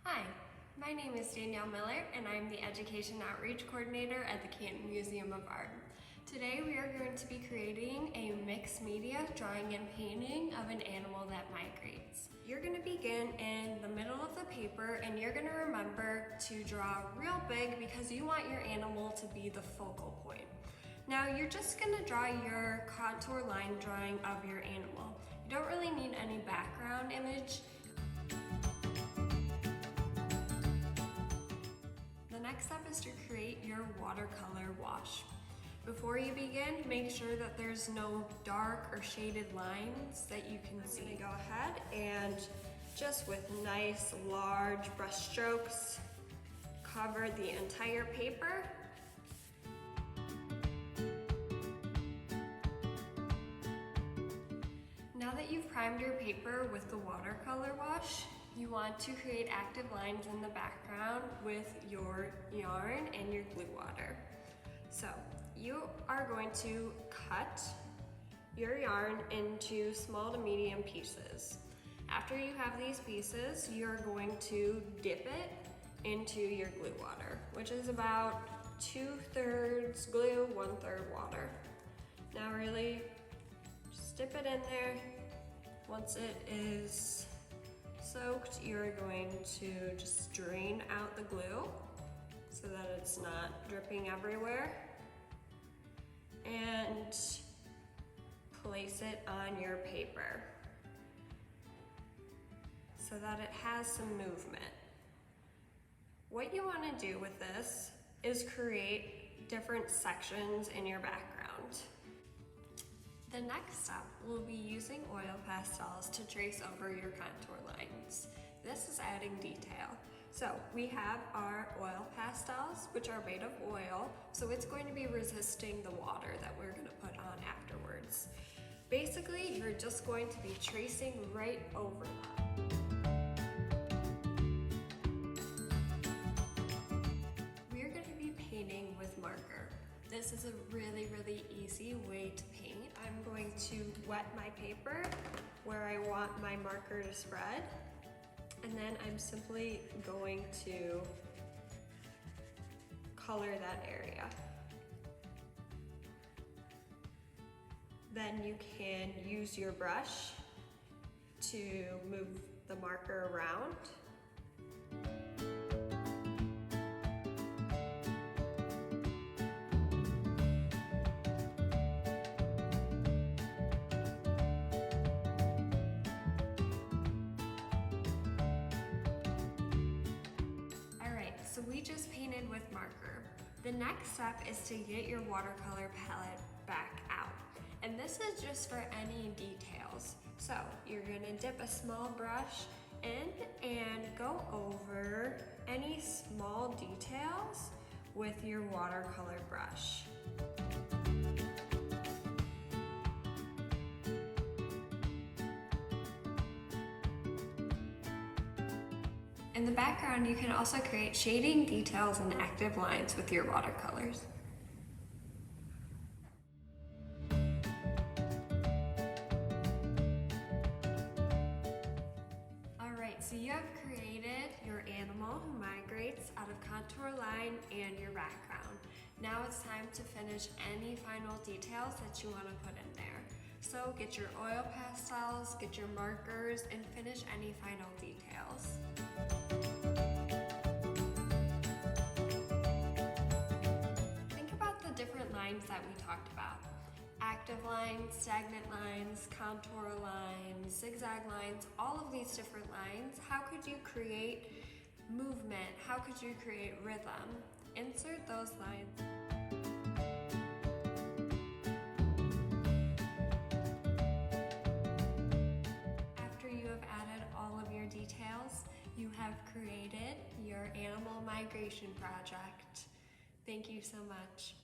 Hi, my name is Danielle Miller and I'm the Education Outreach Coordinator at the Canton Museum of Art. Today we are going to be creating a mixed media drawing and painting of an animal that migrates. You're going to begin in the middle of the paper and you're going to remember to draw real big because you want your animal to be the focal point. Now you're just going to draw your contour line drawing of your animal. You don't really need any background image. The next step is to create your watercolor wash. Before you begin, make sure that there's no dark or shaded lines that you can see. Go ahead and just with nice large brush strokes, cover the entire paper. Now that you've primed your paper with the watercolor wash, you want to create active lines in the background with your yarn and your glue water. So you are going to cut your yarn into small to medium pieces. After you have these pieces, you're going to dip it into your glue water, which is about 2/3 glue, 1/3 water. Now really just dip it in there. Once it is soaked, you're going to just drain out the glue so that it's not dripping everywhere, and place it on your paper so that it has some movement. What you want to do with this is create different sections in your background. The next step will be using oil pastels to trace over your contour lines. This is adding detail. So we have our oil pastels, which are made of oil, so it's going to be resisting the water that we're going to put on afterwards. Basically, you're just going to be tracing right over them. We're going to be painting with marker. This is a really easy way to paint. I'm going to wet my paper where I want my marker to spread, and then I'm simply going to color that area. Then you can use your brush to move the marker around. So we just painted with marker. The next step is to get your watercolor palette back out. And this is just for any details. So you're gonna dip a small brush in and go over any small details with your watercolor brush. In the background, you can also create shading, details, and active lines with your watercolors. Alright, so you have created your animal who migrates out of contour line and your background. Now it's time to finish any final details that you want to put in there. So get your oil pastels, get your markers, and finish any final details. Think about the different lines that we talked about. Active lines, stagnant lines, contour lines, zigzag lines, all of these different lines. How could you create movement? How could you create rhythm? Insert those lines. Details, you have created your animal migration project. Thank you so much.